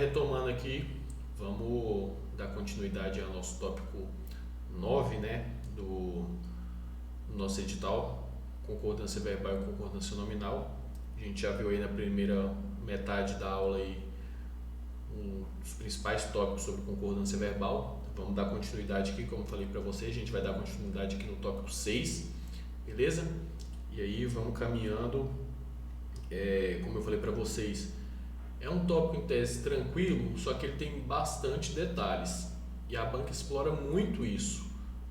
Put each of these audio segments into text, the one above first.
retomando aqui, vamos dar continuidade ao nosso tópico 9, né, do nosso edital, concordância verbal e concordância nominal. A gente já viu aí na primeira metade da aula aí os principais tópicos sobre concordância verbal. Vamos dar continuidade aqui, como falei para vocês, a gente vai dar continuidade aqui no tópico 6, beleza? E aí vamos caminhando, como eu falei para vocês, é um tópico em tese tranquilo, só que ele tem bastante detalhes e a banca explora muito isso,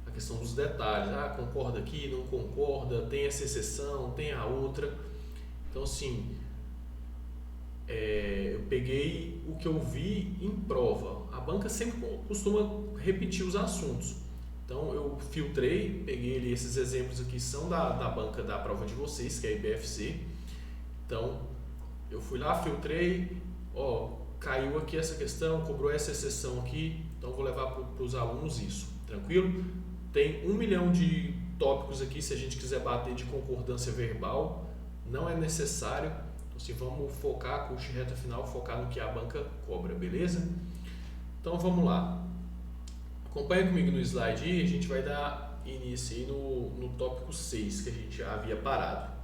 a questão dos detalhes, concorda aqui, não concorda, tem essa exceção, tem a outra. Então assim, eu peguei o que eu vi em prova, a banca sempre costuma repetir os assuntos, então eu filtrei, peguei ali, esses exemplos aqui são da banca da prova de vocês, que é a IBFC. Então eu fui lá, filtrei, caiu aqui essa questão, cobrou essa exceção aqui, então vou levar para os alunos isso, tranquilo? Tem 1 milhão de tópicos aqui, se a gente quiser bater de concordância verbal, não é necessário. Então, se vamos focar, curso de reta final, focar no que a banca cobra, beleza? Então vamos lá, acompanha comigo no slide aí, a gente vai dar início aí no tópico 6, que a gente já havia parado.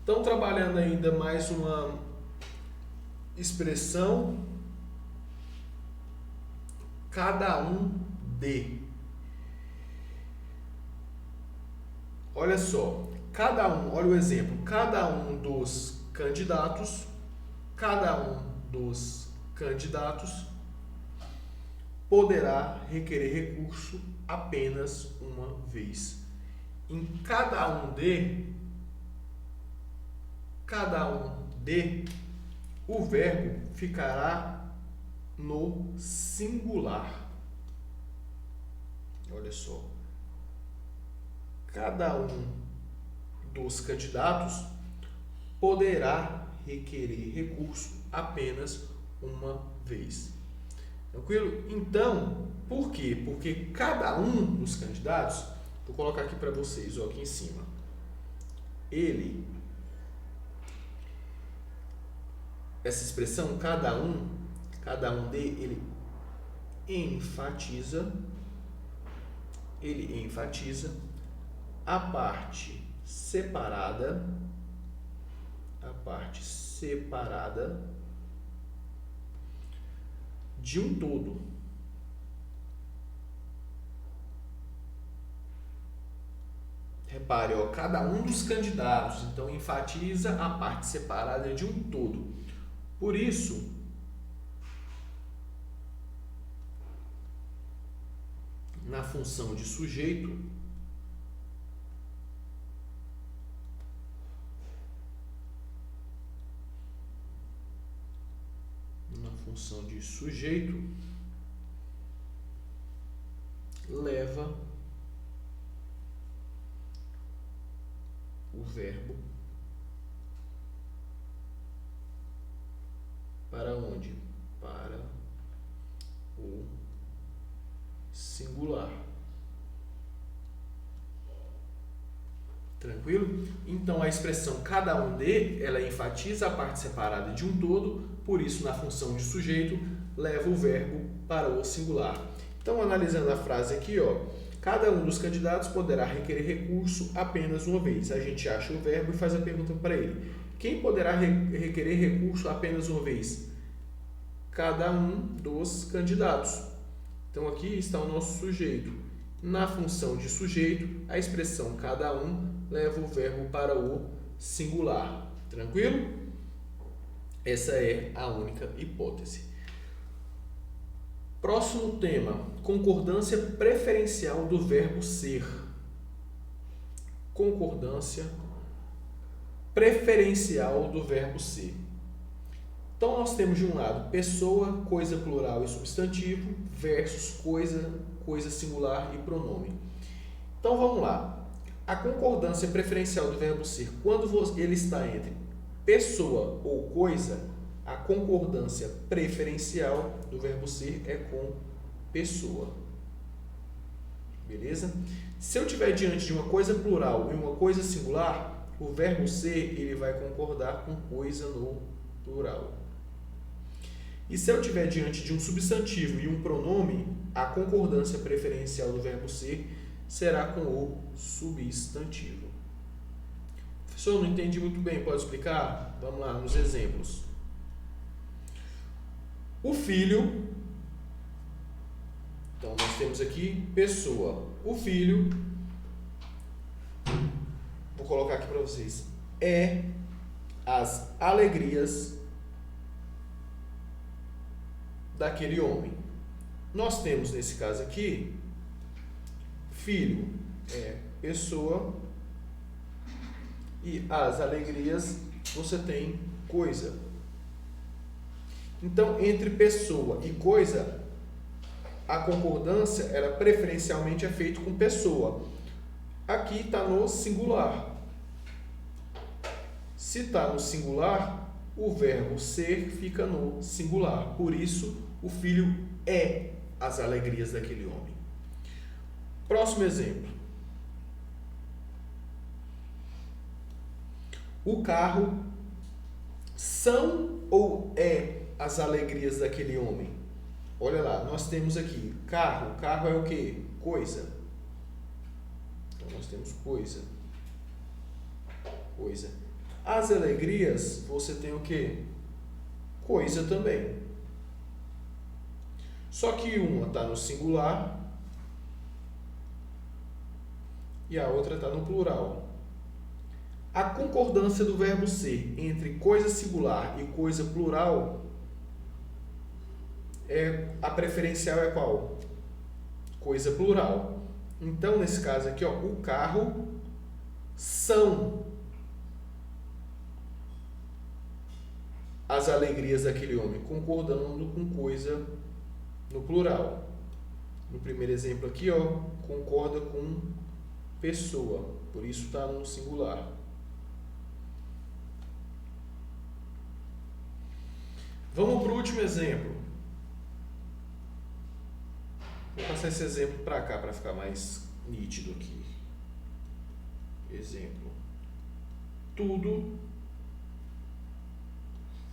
Então, trabalhando ainda mais uma expressão, cada um de. Olha só, olha o exemplo, cada um dos candidatos poderá requerer recurso apenas uma vez. Em cada um de, o verbo ficará no singular. Olha só. Cada um dos candidatos poderá requerer recurso apenas uma vez. Tranquilo? Então, por quê? Porque cada um dos candidatos, vou colocar aqui para vocês, aqui em cima, essa expressão, cada um de, ele enfatiza a parte separada de um todo. Repare, cada um dos candidatos, então, enfatiza a parte separada de um todo. Por isso, na função de sujeito, leva o verbo para onde? Para o singular. Tranquilo? Então, a expressão cada um de, ela enfatiza a parte separada de um todo, por isso, na função de sujeito, leva o verbo para o singular. Então, analisando a frase aqui, cada um dos candidatos poderá requerer recurso apenas uma vez. A gente acha o verbo e faz a pergunta para ele. Quem poderá requerer recurso apenas uma vez? Cada um dos candidatos. Então, aqui está o nosso sujeito. Na função de sujeito, a expressão cada um leva o verbo para o singular. Tranquilo? Essa é a única hipótese. Próximo tema, concordância preferencial do verbo ser. Concordância preferencial do verbo ser. Então, nós temos de um lado pessoa, coisa plural e substantivo, versus coisa singular e pronome. Então, vamos lá. A concordância preferencial do verbo ser, quando ele está entre pessoa ou coisa, a concordância preferencial do verbo ser é com pessoa. Beleza? Se eu estiver diante de uma coisa plural e uma coisa singular, o verbo ser ele vai concordar com coisa no plural. E se eu tiver diante de um substantivo e um pronome, a concordância preferencial do verbo ser será com o substantivo. Professor, não entendi muito bem, pode explicar? Vamos lá, nos exemplos. O filho, então nós temos aqui pessoa. O filho, vou colocar aqui para vocês, é as alegrias daquele homem. Nós temos nesse caso aqui, filho é pessoa e as alegrias você tem coisa. Então, entre pessoa e coisa, a concordância, ela preferencialmente é feita com pessoa. Aqui está no singular. Se está no singular, o verbo ser fica no singular. Por isso, o filho é as alegrias daquele homem. Próximo exemplo. O carro são ou é as alegrias daquele homem? Olha lá, nós temos aqui carro. Carro é o quê? Coisa. Então, nós temos coisa. Coisa. As alegrias, você tem o quê? Coisa também. Só que uma está no singular e a outra está no plural. A concordância do verbo ser entre coisa singular e coisa plural, a preferencial é qual? Coisa plural. Então, nesse caso aqui, ó, o carro são as alegrias daquele homem, concordando com coisa no plural. No primeiro exemplo aqui, ó, concorda com pessoa, por isso está no singular. Vamos para o último exemplo. Vou passar esse exemplo para cá para ficar mais nítido aqui. Exemplo. Tudo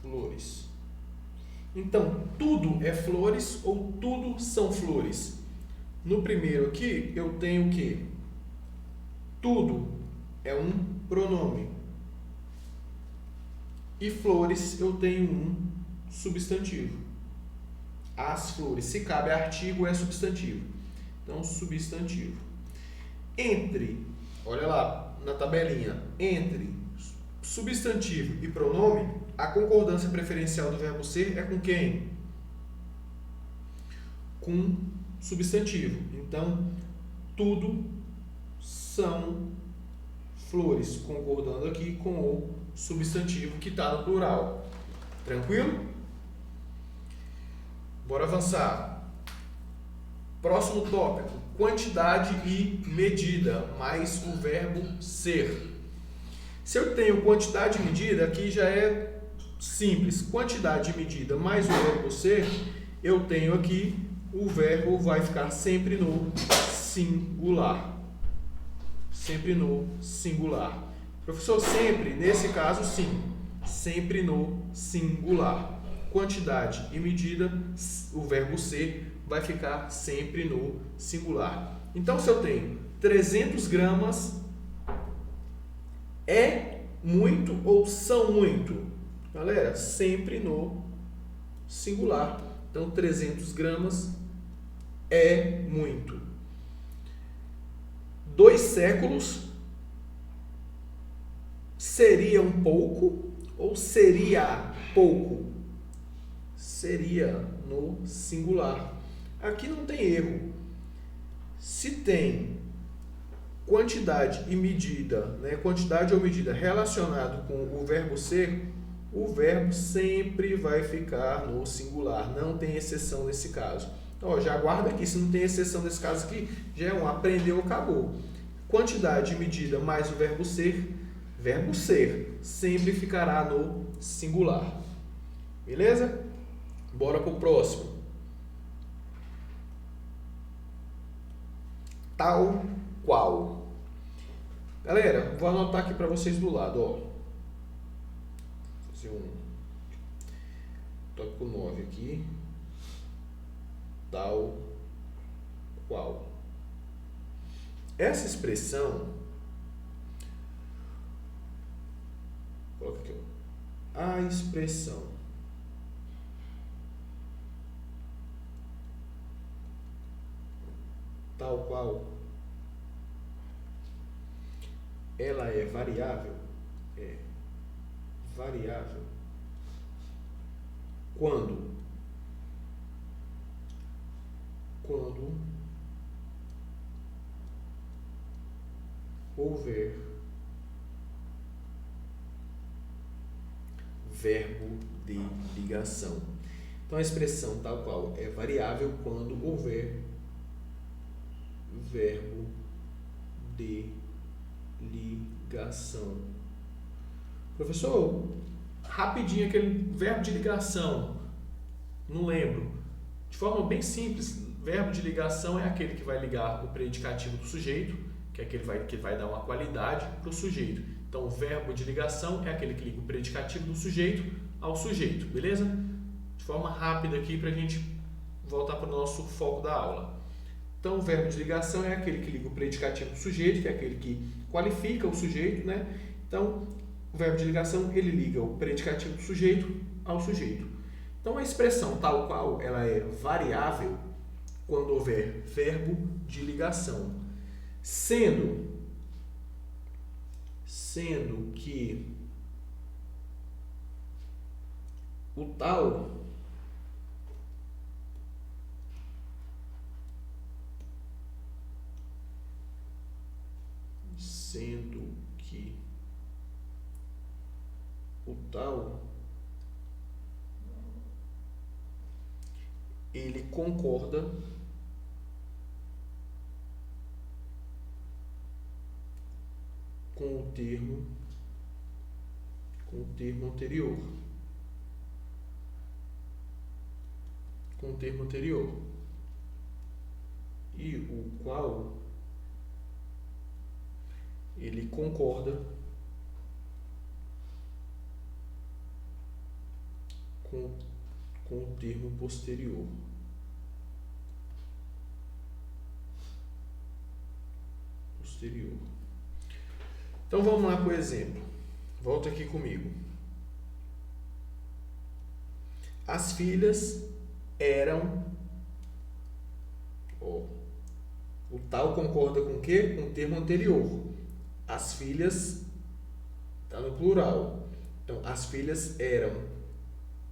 flores. Então, tudo é flores ou tudo são flores? No primeiro aqui, eu tenho o quê? Tudo é um pronome. E flores, eu tenho um substantivo. As flores, se cabe artigo, é substantivo. Então, substantivo. Entre, olha lá na tabelinha, entre substantivo e pronome, a concordância preferencial do verbo ser é com quem? Com substantivo. Então, tudo são flores, concordando aqui com o substantivo que está no plural. Tranquilo? Bora avançar. Próximo tópico, quantidade e medida, mais o verbo ser. Se eu tenho quantidade e medida, aqui já é simples. Quantidade e medida mais o verbo ser, eu tenho aqui, o verbo vai ficar sempre no singular. Sempre no singular. Professor, sempre, nesse caso sim, sempre no singular. Quantidade e medida, o verbo ser vai ficar sempre no singular. Então, se eu tenho 300 gramas, é muito ou são muito? Galera, sempre no singular. Então, 300 gramas é muito. 2 séculos seria um pouco ou seria pouco? Seria no singular. Aqui não tem erro. Se tem quantidade e medida, né, quantidade ou medida relacionado com o verbo ser, o verbo sempre vai ficar no singular. Não tem exceção nesse caso. Então, ó, já guarda aqui, se não tem exceção nesse caso aqui, já é um aprendeu, acabou. Quantidade e medida mais o verbo ser sempre ficará no singular. Beleza? Bora pro próximo. Tal qual. Galera, vou anotar aqui para vocês do lado, ó. Vou fazer tópico 9 aqui, tal qual. Essa expressão, coloca aqui, ó, a expressão tal qual, ela é variável? É variável quando houver verbo de ligação. Então a expressão tal qual é variável quando houver verbo de ligação. Professor, rapidinho aquele verbo de ligação, não lembro. De forma bem simples, verbo de ligação é aquele que vai ligar o predicativo do sujeito, que é aquele que vai dar uma qualidade para o sujeito. Então, o verbo de ligação é aquele que liga o predicativo do sujeito ao sujeito, beleza? De forma rápida aqui para a gente voltar para o nosso foco da aula. Então, o verbo de ligação é aquele que liga o predicativo do sujeito, que é aquele que qualifica o sujeito, né? Então, o verbo de ligação, ele liga o predicativo do sujeito ao sujeito. Então, a expressão tal qual, ela é variável quando houver verbo de ligação, sendo que o tal ele concorda com o termo anterior. E o qual ele concorda com o termo posterior. Então vamos lá para o exemplo. Volta aqui comigo. As filhas eram... o tal concorda com o quê? Com o termo anterior. As filhas está no plural. Então, as filhas eram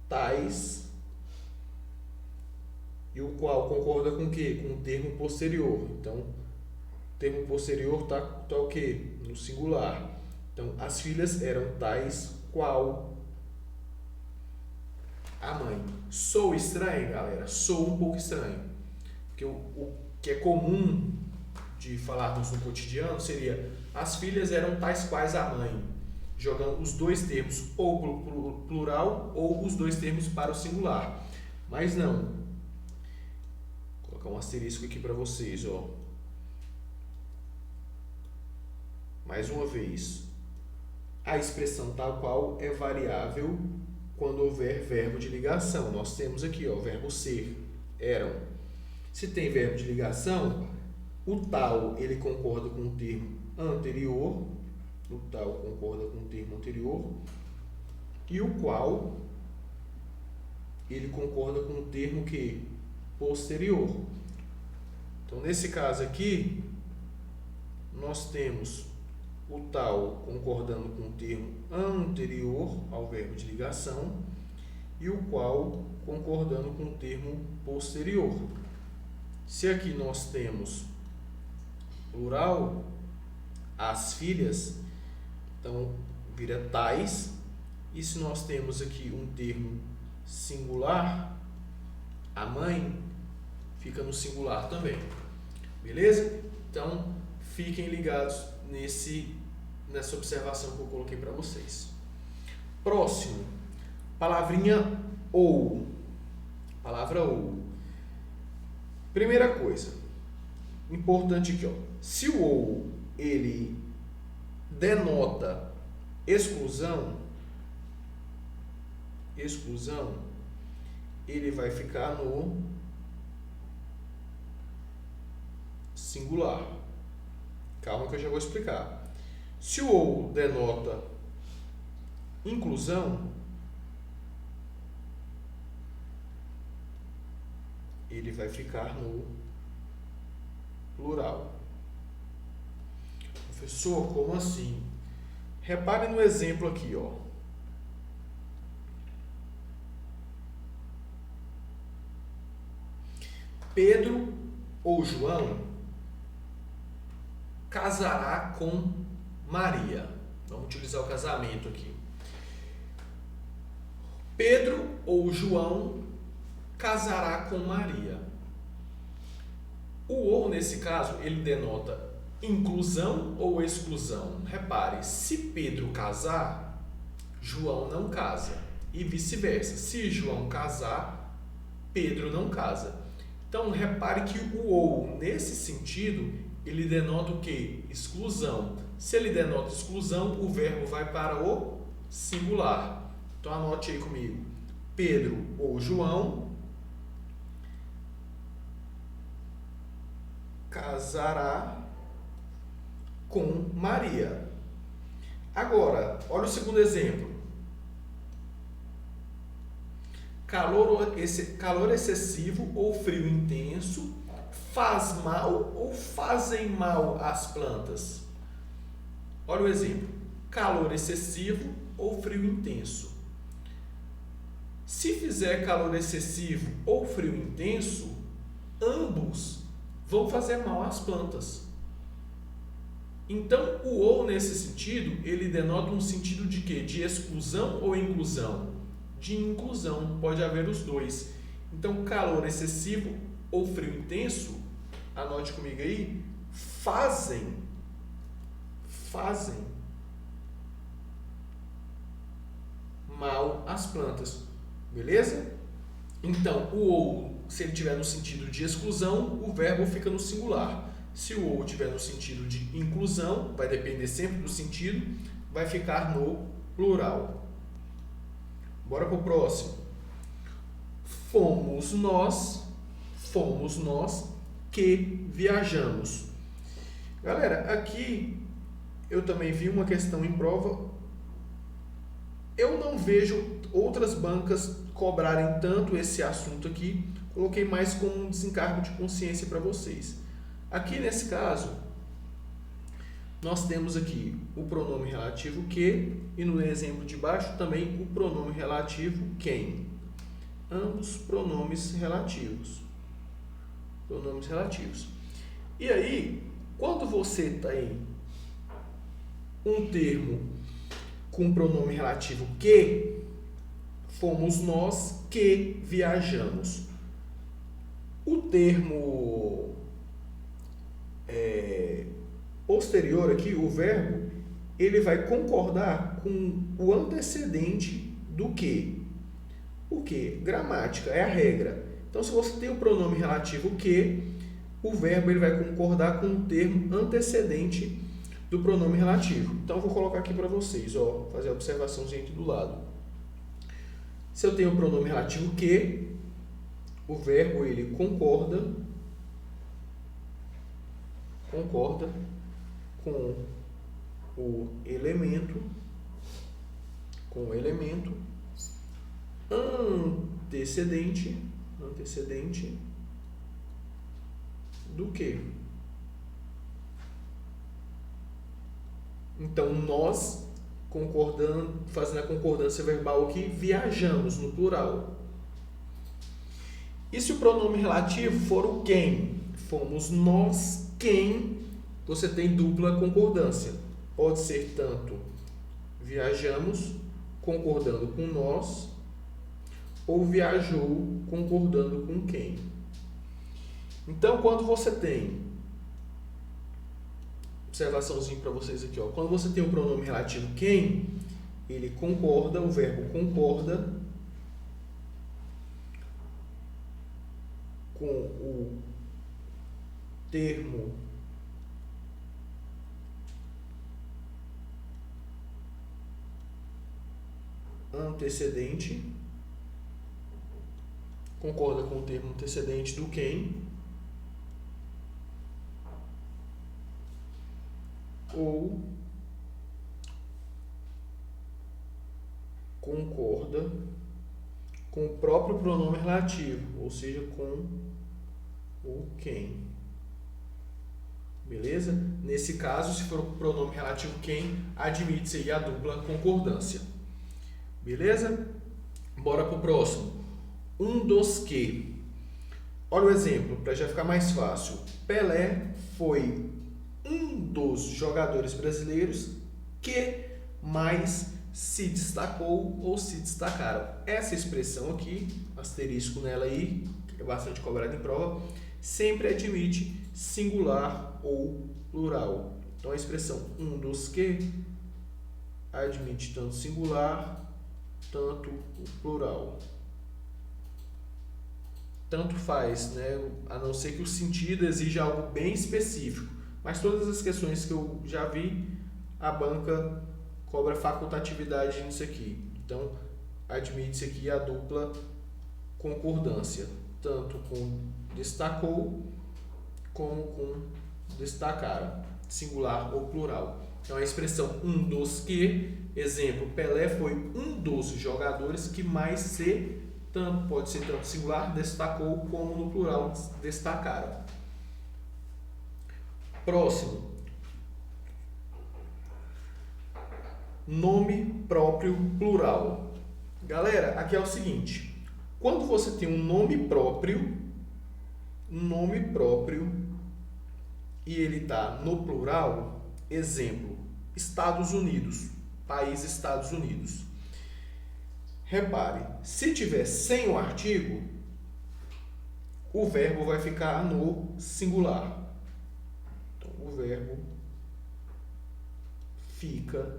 tais, e o qual concorda com o quê? Com o termo posterior. Então, o termo posterior está o quê? No singular. Então, as filhas eram tais qual a mãe. Sou estranho, galera? Sou um pouco estranho. Porque o que é comum de falarmos no cotidiano seria: as filhas eram tais quais a mãe, jogando os dois termos ou para o plural ou os dois termos para o singular. Mas não. Vou colocar um asterisco aqui para vocês, ó. Mais uma vez. A expressão tal qual é variável quando houver verbo de ligação. Nós temos aqui, ó, o verbo ser, eram. Se tem verbo de ligação, o tal ele concorda com o termo anterior, o tal concorda com o termo anterior, e o qual ele concorda com o termo que posterior. Então, nesse caso aqui, nós temos o tal concordando com o termo anterior ao verbo de ligação e o qual concordando com o termo posterior. Se aqui nós temos plural, as filhas, então vira tais, e se nós temos aqui um termo singular, a mãe, fica no singular também. Beleza? Então, fiquem ligados nessa observação que eu coloquei para vocês. Próximo, palavrinha ou. Palavra ou. Primeira coisa, importante aqui, ó. Se o ou ele denota exclusão, ele vai ficar no singular. Calma que eu já vou explicar. Se o ou denota inclusão, ele vai ficar no plural. Professor, como assim? Repare no exemplo aqui, ó. Pedro ou João casará com Maria. Vamos utilizar o casamento aqui. Pedro ou João casará com Maria. O ou, nesse caso, ele denota inclusão ou exclusão. Repare, se Pedro casar, João não casa. E vice-versa. Se João casar, Pedro não casa. Então, repare que o ou, nesse sentido, ele denota o quê? Exclusão. Se ele denota exclusão, o verbo vai para o singular. Então, anote aí comigo. Pedro ou João casará com Maria. Agora, olha o segundo exemplo. Calor excessivo ou frio intenso faz mal ou fazem mal às plantas? Olha o exemplo. Calor excessivo ou frio intenso. Se fizer calor excessivo ou frio intenso, ambos vão fazer mal às plantas. Então, o ou, nesse sentido, ele denota um sentido de quê? De exclusão ou inclusão? De inclusão, pode haver os dois. Então, calor excessivo ou frio intenso, anote comigo aí, fazem mal às plantas, beleza? Então, o ou, se ele tiver no sentido de exclusão, o verbo fica no singular. Se o ou tiver no sentido de inclusão, vai depender sempre do sentido, vai ficar no plural. Bora para o próximo. Fomos nós que viajamos. Galera, aqui eu também vi uma questão em prova. Eu não vejo outras bancas cobrarem tanto esse assunto aqui. Coloquei mais como um desencargo de consciência para vocês. Aqui nesse caso, nós temos aqui o pronome relativo que e no exemplo de baixo também o pronome relativo quem. Ambos pronomes relativos. Pronomes relativos. E aí, quando você tem um termo com pronome relativo que, fomos nós que viajamos. O termo posterior aqui, o verbo, ele vai concordar com o antecedente do que. O que? Gramática, é a regra. Então, se você tem o pronome relativo que, o verbo ele vai concordar com o termo antecedente do pronome relativo. Então, eu vou colocar aqui para vocês, ó, fazer a observaçãozinha aqui do lado. Se eu tenho o pronome relativo que, o verbo ele concorda com o elemento antecedente do que. Então, nós concordando, fazendo a concordância verbal aqui, viajamos no plural. E se o pronome relativo for o quem? Fomos nós quem, você tem dupla concordância. Pode ser tanto viajamos concordando com nós, ou viajou concordando com quem. Então, quando você tem, observaçãozinha para vocês aqui, ó, quando você tem o pronome relativo quem, ele concorda, o verbo concorda com o termo antecedente concorda com o termo antecedente do quem, ou concorda com o próprio pronome relativo, ou seja, com o quem. Beleza? Nesse caso, se for o pronome relativo quem, admite-se aí a dupla concordância. Beleza? Bora pro próximo. Um dos que. Olha o exemplo, para já ficar mais fácil. Pelé foi um dos jogadores brasileiros que mais se destacou ou se destacaram. Essa expressão aqui, asterisco nela aí, que é bastante cobrada em prova, sempre admite singular ou plural. Então a expressão um dos que admite tanto singular, tanto o plural. Tanto faz, né? A não ser que o sentido exija algo bem específico. Mas todas as questões que eu já vi, a banca cobra facultatividade nisso aqui. Então, admite-se aqui a dupla concordância, tanto com destacou, como com destacaram, singular ou plural. Então, a expressão um dos que, exemplo, Pelé foi um dos jogadores que mais se, tanto pode ser tanto singular, destacou, como no plural, destacaram. Próximo. Nome próprio plural. Galera, aqui é o seguinte. Quando você tem um nome próprio e ele está no plural, exemplo, Estados Unidos, país Estados Unidos. Repare, se tiver sem o artigo, o verbo vai ficar no singular. Então, o verbo fica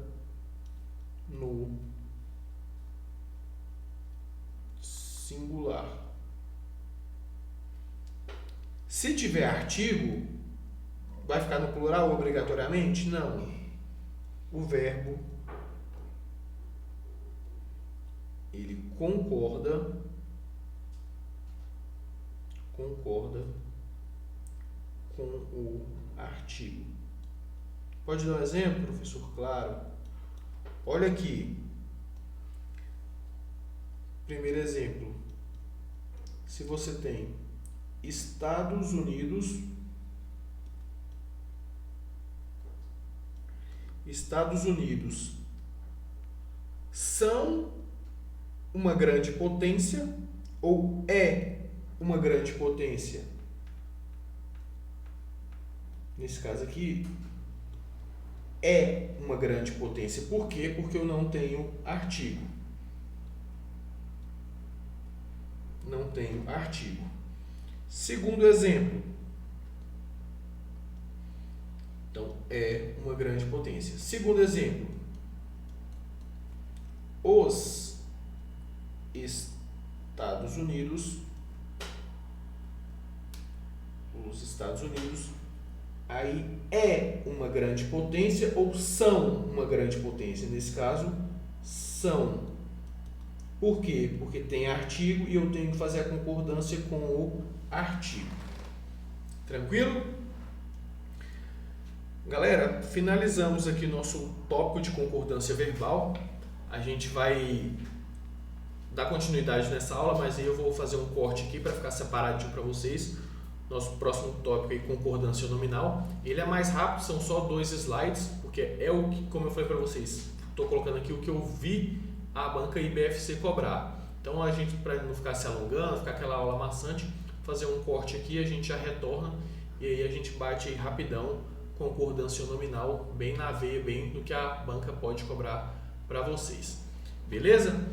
no singular. Se tiver artigo, vai ficar no plural obrigatoriamente? Não. O verbo ele concorda com o artigo. Pode dar um exemplo, professor? Claro. Olha aqui. Primeiro exemplo. Se você tem Estados Unidos são uma grande potência ou é uma grande potência? Nesse caso aqui, é uma grande potência. Por quê? Porque eu não tenho artigo. Não tenho artigo. Segundo exemplo. Então, é uma grande potência. Segundo exemplo. Os Estados Unidos aí é uma grande potência ou são uma grande potência? Nesse caso, são. Por quê? Porque tem artigo e eu tenho que fazer a concordância com o artigo. Tranquilo? Galera, finalizamos aqui nosso tópico de concordância verbal. A gente vai dar continuidade nessa aula, mas aí eu vou fazer um corte aqui para ficar separadinho para vocês. Nosso próximo tópico é concordância nominal. Ele é mais rápido, são só 2 slides, porque é o que, como eu falei para vocês, estou colocando aqui o que eu vi a banca IBFC cobrar. Então a gente, para não ficar se alongando, ficar aquela aula maçante, fazer um corte aqui, a gente já retorna e aí a gente bate aí rapidão concordância nominal, bem na veia, bem no que a banca pode cobrar para vocês. Beleza?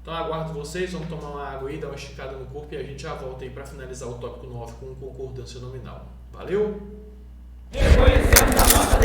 Então aguardo vocês, vamos tomar uma água aí, dar uma esticada no corpo e a gente já volta aí para finalizar o tópico 9 com concordância nominal. Valeu? Reconhecemos a nossa